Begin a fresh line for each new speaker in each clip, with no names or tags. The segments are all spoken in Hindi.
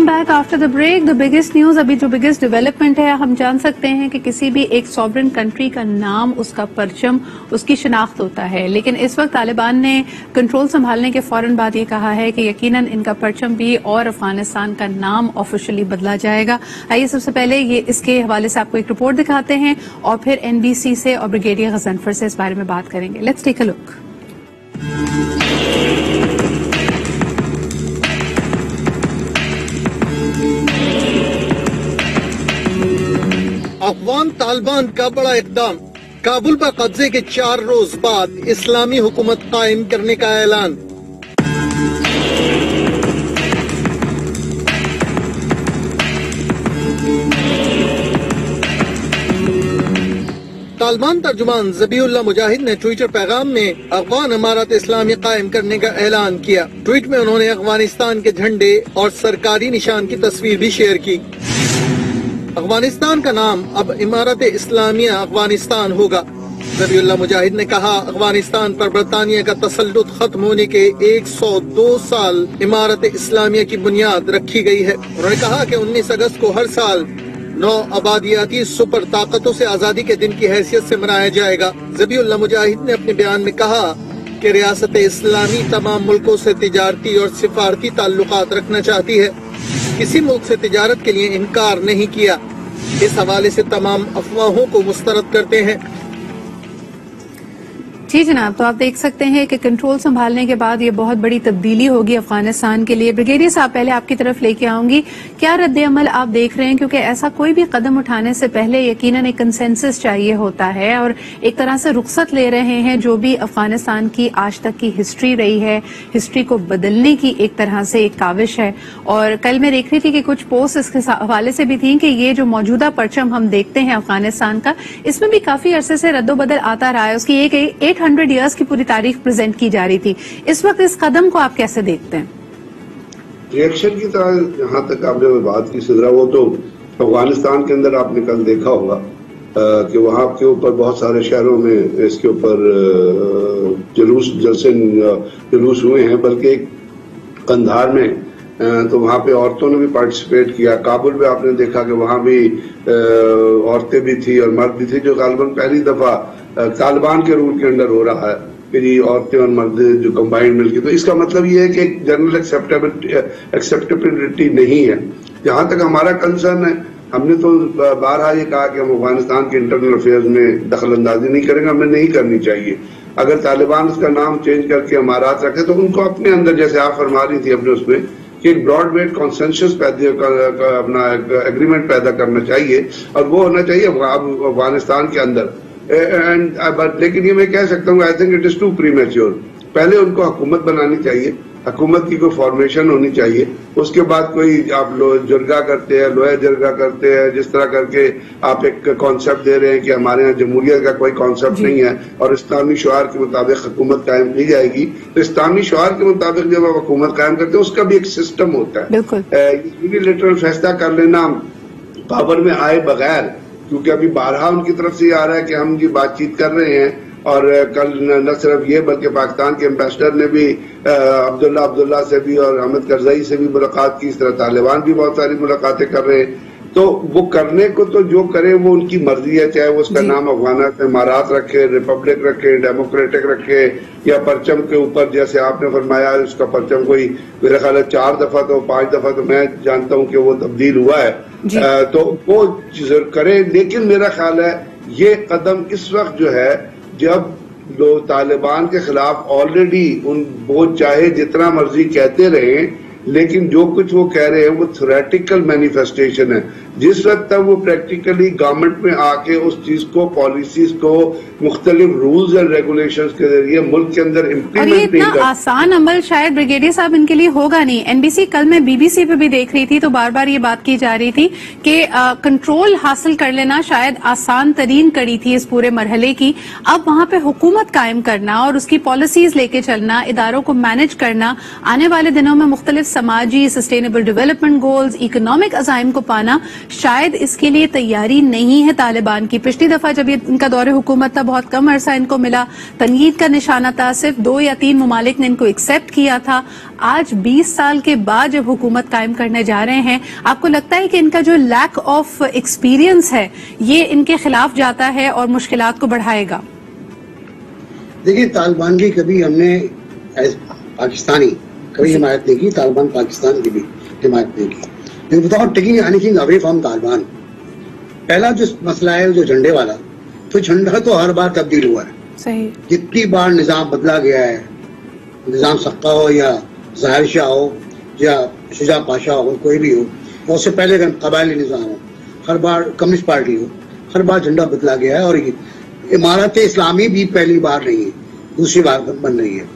Welcome back after the break. The biggest news, अभी जो बिगेस्ट डेवलपमेंट है, हम जान सकते हैं कि किसी भी एक सॉवरेन कंट्री का नाम, उसका परचम, उसकी शिनाख्त होता है, लेकिन इस वक्त तालिबान ने कंट्रोल संभालने के फौरन बाद ये कहा है कि यकीनन इनका परचम भी और अफगानिस्तान का नाम ऑफिशियली बदला जाएगा। आइए सबसे पहले ये इसके हवाले से आपको एक रिपोर्ट दिखाते हैं और फिर एनबीसी से और ब्रिगेडियर गजनफर से इस बारे में बात करेंगे। Let's take a look.
Afghan Taliban का बड़ा इकदाम, काबुल पर कब्जे के 4 रोज बाद इस्लामी हुकूमत कायम करने का ऐलान। तालिबान तर्जुमान ज़बीहुल्लाह मुजाहिद ने ट्विटर पैगाम में अफगान इमारत इस्लामी कायम करने का ऐलान किया। ट्वीट में उन्होंने अफगानिस्तान के झंडे और सरकारी निशान की तस्वीर भी शेयर की। अफगानिस्तान का नाम अब इमारत इस्लामिया अफगानिस्तान होगा। ज़बीहुल्लाह मुजाहिद ने कहा, अफगानिस्तान पर बरतानिया का तसल्लुत खत्म होने के 102 साल इमारत इस्लामिया की बुनियाद रखी गई है। उन्होंने कहा कि 19 अगस्त को हर साल 9 आबादियाती सुपर ताकतों से आजादी के दिन की हैसियत से मनाया जाएगा। ज़बीहुल्लाह मुजाहिद ने अपने बयान में कहा कि रियासत इस्लामी तमाम मुल्कों से तिजारती और सिफारती ताल्लुकात रखना चाहती है, किसी मुल्क से तिजारत के लिए इनकार नहीं किया। इस हवाले से तमाम अफवाहों को मुस्तरद करते हैं।
जी जनाब, तो आप देख सकते हैं कि कंट्रोल संभालने के बाद ये बहुत बड़ी तब्दीली होगी अफगानिस्तान के लिए। ब्रिगेडियर साहब, पहले आपकी तरफ लेके आऊंगी, क्या रद्द-ए-अमल आप देख रहे हैं? क्योंकि ऐसा कोई भी कदम उठाने से पहले यकीनन एक कंसेंसस चाहिए होता है और एक तरह से रुखसत ले रहे हैं जो भी अफगानिस्तान की आज तक की हिस्ट्री रही है, हिस्ट्री को बदलने की एक तरह से एक काविश है। और कल मैं देख रही थी कि कुछ पोस्ट इसके हवाले से भी थी कि ये जो मौजूदा परचम हम देखते हैं अफगानिस्तान का, इसमें भी काफी अरसे से रद्दोबदल आता रहा है। उसकी एक 800 ईयर्स की पूरी तारीख प्रेजेंट की जा रही थी। इस वक्त इस कदम को आप कैसे देखते हैं?
रिएक्शन की तरह जहां तक आपने बात की सिदरा, वो तो अफगानिस्तान के अंदर आपने कल देखा होगा कि वहां के ऊपर बहुत सारे शहरों में इसके ऊपर जुलूस हुए हैं, बल्कि कंधार में तो वहां पे औरतों ने भी पार्टिसिपेट किया। काबुल में आपने देखा कि वहां भी औरतें भी थी और मर्द भी थे, जो गालिबन पहली दफा तालिबान के रूल के अंडर हो रहा है कि ये औरतें और मर्द जो कंबाइंड मिलकर। तो इसका मतलब ये है कि एक जनरल एक्सेप्टेबिलिटी नहीं है। जहां तक हमारा कंसर्न है, हमने तो बारहा ये कहा कि हम अफगानिस्तान के इंटरनल अफेयर्स में दखल अंदाजी नहीं करेंगे, हमें नहीं करनी चाहिए। अगर तालिबान उसका नाम चेंज करके अमारात रखे तो उनको अपने अंदर, जैसे आप फरमा रही थी अपने उसमें, कि एक ब्रॉड बेस्ड कॉन्सेंसस अपना एग्रीमेंट पैदा करना चाहिए और वो होना चाहिए अफगानिस्तान के अंदर। लेकिन ये मैं कह सकता हूँ, I think it is too premature. पहले उनको हुकूमत बनानी चाहिए, हुकूमत की कोई फॉर्मेशन होनी चाहिए, उसके बाद कोई आप जरगा करते हैं, लोहे जरगा करते हैं, जिस तरह करके आप एक कॉन्सेप्ट दे रहे हैं कि हमारे यहाँ जमहूरियत का कोई कॉन्सेप्ट नहीं है और इस्लामी शुआर के मुताबिक हुकूमत कायम की जाएगी। तो इस्लामी शुआर के मुताबिक जब आप हुकूमत कायम करते हैं, उसका भी एक सिस्टम होता है। यूनिलैटरल फैसला कर लेना पावर में आए बगैर, क्योंकि अभी बारहा उनकी तरफ से आ रहा है कि हम जी बातचीत कर रहे हैं, और कल न सिर्फ ये बल्कि पाकिस्तान के एम्बेसडर ने भी अब्दुल्ला से भी और अहमद करजई से भी मुलाकात की। इस तरह तालिबान भी बहुत सारी मुलाकातें कर रहे हैं। तो वो करने को तो जो करे वो उनकी मर्जी है, चाहे वो उसका नाम अफगान इमारात रखे, रिपब्लिक रखे, डेमोक्रेटिक रखे, या परचम के ऊपर जैसे आपने फरमाया उसका परचम कोई मेरा ख्याल है 4 दफा तो 5 दफा तो मैं जानता हूँ कि वो तब्दील हुआ है। तो वो जरूर करे, लेकिन मेरा ख्याल है ये कदम इस वक्त जो है, जब लोग तालिबान के खिलाफ ऑलरेडी वो चाहे जितना मर्जी कहते रहे, लेकिन जो कुछ वो कह रहे हैं वो थ्योरेटिकल मैनिफेस्टेशन है। जिस वक्त तक वो प्रैक्टिकली गवर्नमेंट में आके उस चीज को, पॉलिसीज को मुख्तलिफ रूल्स एंड रेगुलेशंस के जरिए मुल्क के अंदर इम्प्लीमेंट नहीं कर,
आसान अमल शायद ब्रिगेडियर साहब इनके लिए होगा नहीं। एनबीसी कल मैं बीबीसी पे भी देख रही थी तो बार बार ये बात की जा रही थी कि कंट्रोल हासिल कर लेना शायद आसान तरीन कड़ी थी इस पूरे मरहले की। अब वहां पे हुकूमत कायम करना और उसकी पॉलिसीज लेके चलना, इदारों को मैनेज करना, आने वाले दिनों में मुख्तलिफ समाजी सस्टेनेबल डेवलपमेंट गोल्स, इकोनॉमिक अजाइम को पाना, शायद इसके लिए तैयारी नहीं है तालिबान की। पिछली दफा जब ये इनका दौरे हुकूमत था, बहुत कम अरसा इनको मिला, तनकीद का निशाना था, सिर्फ 2 या 3 ममालिक ने इनको एक्सेप्ट किया था। आज 20 साल के बाद जब हुकूमत कायम करने जा रहे हैं, आपको लगता है कि इनका जो लैक ऑफ एक्सपीरियंस है ये इनके खिलाफ जाता है और मुश्किलात को बढ़ाएगा?
देखिए, तालिबान की कभी हमने पाकिस्तानी कभी हिमायत नहीं की, तालिबान पाकिस्तान की भी हिमायत नहीं की। Without taking anything away from Taliban, पहला जो मसला है जो झंडे वाला, तो झंडा तो हर बार तब्दील हुआ है। सही। जितनी बार निजाम बदला गया है, निजाम सक्का हो या ज़ाहिर शाह हो या शुजा पाशा हो, कोई भी हो, और उससे पहले कबायली निजाम हो, हर बार कम्युनिस्ट पार्टी हो, हर बार झंडा बदला गया है। और इमारत इस्लामी भी पहली बार नहीं है, दूसरी बार बन रही है।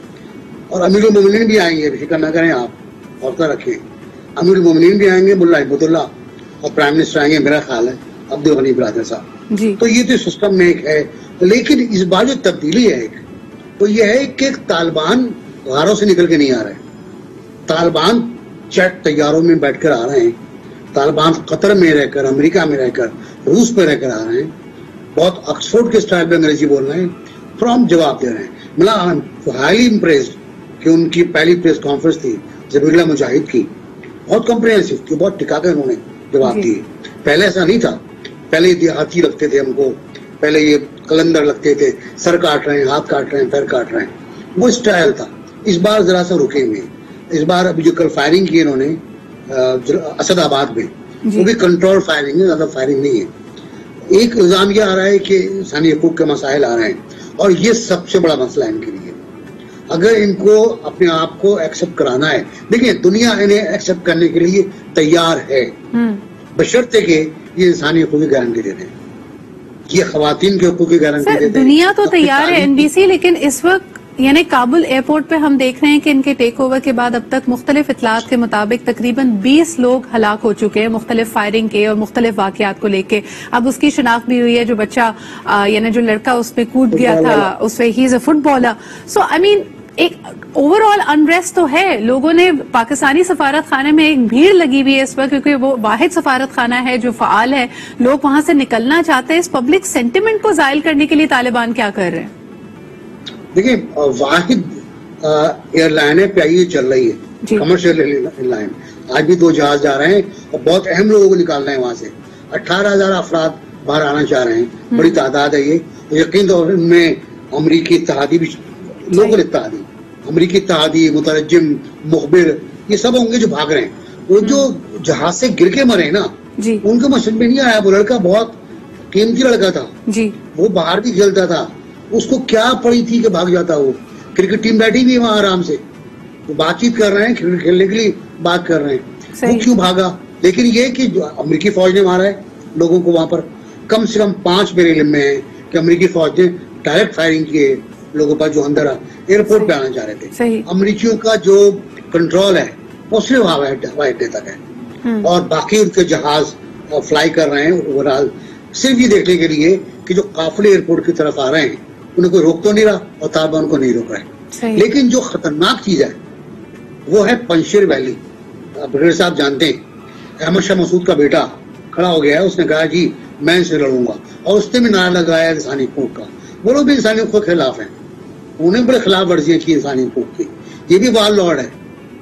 और अमीरुल मोमिनीन भी आएंगे, फिक्र न करें आप, हौसला रखें। अमीरुल मोमिनीन भी आएंगे, मुल्ला हिब्बतुल्लाह, और प्राइम मिनिस्टर आएंगे, मेरा ख्याल है अब्दुल गनी बरादर साहब। तो ये तो सिस्टम में एक है, लेकिन इस बार जो तब्दीली है तो ये है कि तालिबान गारों से निकल के नहीं आ रहे, तालिबान जेट तैयारों में बैठकर आ रहे हैं, तालिबान कतर में रहकर, अमेरिका में रहकर, रूस में रहकर आ रहे हैं, बहुत ऑक्सफोर्ड के स्टाइल में अंग्रेजी बोल रहे हैं, प्रॉम्प्ट जवाब दे रहे हैं। मतलब हाईली इम्प्रेस्ड कि उनकी पहली प्रेस कॉन्फ्रेंस थी ज़बीहुल्लाह मुजाहिद की, बहुत कॉम्प्रिहेंसिव थी, बहुत टिका कर उन्होंने जवाब दिए। पहले ऐसा नहीं था, पहले देहाती लगते थे हमको, पहले ये कलंदर लगते थे, सर काट रहे हैं, हाथ काट रहे हैं, पैर काट रहे हैं, वो स्टाइल था। इस बार जरा सा रुके हुए हैं। इस बार अभी जो कल फायरिंग की इन्होंने असदाबाद में, वो भी कंट्रोल फायरिंग है, ज्यादा फायरिंग नहीं है। एक इल्जाम यह आ रहा है कि इंसानी हकूक के मसाइल आ रहे हैं, और ये सबसे बड़ा मसला है इनके लिए। अगर इनको अपने आप को एक्सेप्ट कराना है, देखिए दुनिया इन्हें एक्सेप्ट करने के लिए तैयार है, बशर्ते कि ये इंसानी हकूक की गारंटी दे दें, ये खवातीन के हकूक की गारंटी देते हैं।
दुनिया तो तैयार है एनबीसी, लेकिन इस वक्त यानी काबुल एयरपोर्ट पे हम देख रहे हैं कि इनके टेक ओवर के बाद अब तक मुख्तलिफ इतलात के मुताबिक तकरीबन 20 लोग हलाक हो चुके हैं, मुख्तलिफ फायरिंग के और मुख्तलिफ वाकयात को लेके। अब उसकी शिनाख्त भी हुई है, जो बच्चा यानी जो लड़का उसमें कूद गया था, उसमें he is a footballer. So I mean एक ओवरऑल अनरेस्ट तो है। लोगों ने पाकिस्तानी सफारत खाने में एक भीड़ लगी हुई है इस वक्त, क्योंकि वो वाहिद सफारत खाना है जो फाल है, लोग वहां से निकलना चाहते हैं। इस पब्लिक सेंटिमेंट को जायल करने के लिए तालिबान क्या कर रहे हैं?
देखिए, वाहिद एयरलाइन पे आई चल रही है, कमर्शियल एयरलाइन। आज भी 2 जहाज जा रहे हैं और बहुत अहम लोगों को निकाल रहे हैं वहां से। 18,000 अफराद बाहर आना चाह रहे हैं, बड़ी तादाद है ये। यकीन तौर पर इनमें अमरीकी इत्तेहादी भी, लोकल इत्तेहादी, अमरीकी इत्तेहादी, मुतरज्जिम, मुखबिर, ये सब होंगे जो भाग रहे हैं। वो जो जहाज से गिर के मरे ना, उनको समझ में नहीं आया। वो लड़का बहुत कीमती लड़का था, वो बाहर भी खेलता था, उसको क्या पड़ी थी कि भाग जाता। वो क्रिकेट टीम बैठी हुई है वहां आराम से, वो बातचीत कर रहे हैं, क्रिकेट खेलने के लिए बात कर रहे हैं, वो क्यों भागा? लेकिन ये कि अमेरिकी फौज ने मारा है लोगों को वहां पर, कम से कम 5 मेरे इल्म में है कि अमेरिकी फौज ने डायरेक्ट फायरिंग किए लोगों पर जो अंदर एयरपोर्ट पे आना चाह रहे थे। अमेरिकियों का जो कंट्रोल है वो सिर्फ हवाई अड्डे तक है, और बाकी उनके जहाज फ्लाई कर रहे हैं ओवरऑल सिर्फ ये देखने के लिए कि जो काफिले एयरपोर्ट की तरफ आ रहे हैं उन्हें कोई रोक तो नहीं रहा, और तालिबान को नहीं रोक रहे। लेकिन जो खतरनाक चीज है वो है पंजशीर वैली। ब्रिगेडियर साहब जानते हैं, अहमद शाह मसूद का बेटा खड़ा हो गया है, उसने कहा जी मैं इनसे लड़ूंगा, और उसने भी नारा लगाया इंसानी हकूक का। वो लोग भी इंसानी हकूक के खिलाफ हैं, उन्हें बड़े खिलाफ वर्जियां की इंसानी हकूक की। ये भी वार लॉर्ड है,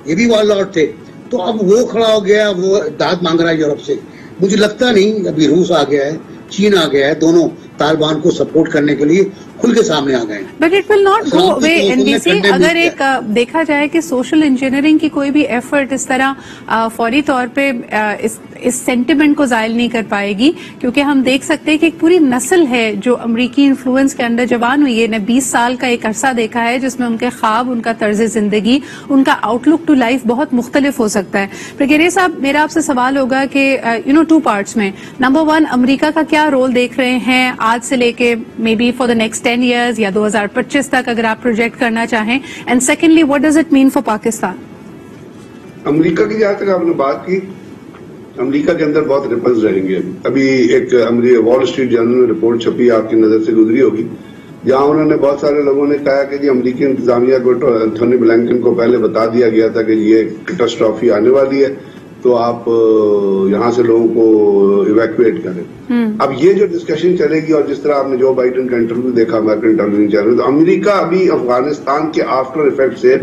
ये भी वार लॉर्ड थे। तो अब वो खड़ा हो गया, वो दाद मांग रहा है यूरोप से। मुझे लगता नहीं, अभी रूस आ गया है, चीन आ गया है, दोनों तालिबान को सपोर्ट करने के लिए खुल के सामने आ गए।
But it will not go away NBC. अगर एक देखा जाए कि सोशल इंजीनियरिंग की कोई भी एफर्ट इस तरह फौरी तौर पे इस सेंटिमेंट को जायल नहीं कर पाएगी, क्योंकि हम देख सकते हैं कि एक पूरी नस्ल है जो अमरीकी इन्फ्लुएंस के अंदर जवान हुई है ने 20 साल का एक अरसा देखा है, जिसमें उनके ख्वाब, उनका तर्ज जिंदगी, उनका आउटलुक टू लाइफ बहुत मुख्तलिफ हो सकता है। ब्रिगेडियर साहब, मेरा आपसे सवाल होगा कि 2 पार्ट्स में, नंबर 1, अमरीका का क्या रोल देख रहे हैं आज से लेके may be for the next 10 years या 2025 तक अगर आप प्रोजेक्ट करना चाहें, and secondly what does it mean for Pakistan?
America की जहां तक आपने बात की, अमेरिका के अंदर बहुत रिपल्स रहेंगे। अभी एक वॉल स्ट्रीट जर्नल में रिपोर्ट छपी, आपकी नजर से गुजरी होगी, जहां उन्होंने बहुत सारे लोगों ने कहा कि जी अमेरिकी इंतजामिया को, एंथोनी ब्लिंकन को पहले बता दिया गया था कि ये कैटास्ट्रॉफी आने वाली है, तो आप यहाँ से लोगों को इवैक्यूएट करें। अब ये जो डिस्कशन चलेगी, और जिस तरह आपने जो बाइडेन का इंटरव्यू देखा, अमेरिकन टेलीविजन चैनल, तो अमेरिका अभी अफगानिस्तान के आफ्टर इफेक्ट से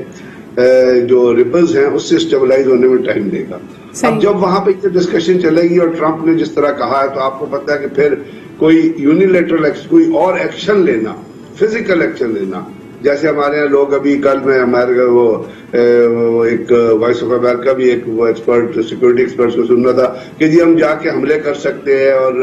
जो रिपल्स हैं उससे स्टेबलाइज होने में टाइम लेगा। अब जब वहां पे ये डिस्कशन चलेगी और ट्रंप ने जिस तरह कहा है, तो आपको पता है कि फिर कोई यूनिलेटरल कोई और एक्शन लेना, फिजिकल एक्शन लेना, जैसे हमारे यहाँ लोग अभी कल में अमेरिका वो एक वॉइस ऑफ अमेरिका भी एक वो एक्सपर्ट सिक्योरिटी एक्सपर्ट को सुन रहा था कि जी हम जाके हमले कर सकते हैं और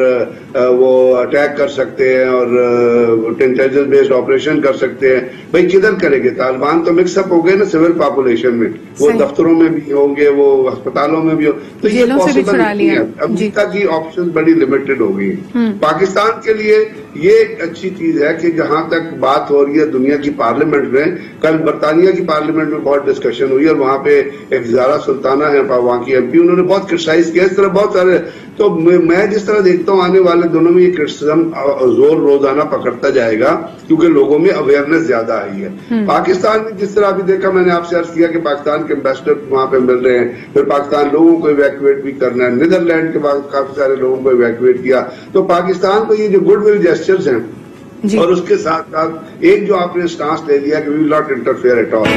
वो अटैक कर सकते हैं और इंटेलिजेंस बेस्ड ऑपरेशन कर सकते हैं। भाई किधर करेंगे? तालिबान तो मिक्सअप हो गए ना सिविल पॉपुलेशन में, वो दफ्तरों में भी होंगे, वो अस्पतालों में भी हो, तो ये पॉसिबल नहीं है। अमेरिका की ऑप्शन बड़ी लिमिटेड हो गई है। पाकिस्तान के लिए ये एक अच्छी चीज है कि जहां तक बात हो रही है दुनिया की पार्लियामेंट में, कल बरतानिया की पार्लियामेंट में बहुत डिस्कशन हुई और वहां पे एक ज़ारा सुल्ताना है वहां की एमपी, उन्होंने बहुत क्रिटिसाइज किया। इस तरह बहुत सारे, तो मैं जिस तरह देखता हूं आने वाले दिनों में ये क्रिटिसिज्म जोर रोजाना पकड़ता जाएगा क्योंकि लोगों में अवेयरनेस ज्यादा आई है। पाकिस्तान में जिस तरह अभी देखा, मैंने आपसे अर्ज किया कि पाकिस्तान के एम्बेसडर वहां पे मिल रहे हैं, फिर पाकिस्तान लोगों को इवैक्यूएट भी करना है, नीदरलैंड के बाद काफी सारे लोगों को इवैक्यूएट किया। तो पाकिस्तान को ये जो गुडविल जेस्चर्स हैं और उसके साथ साथ एक जो आपने स्टांस ले लिया कि we will not interfere at all.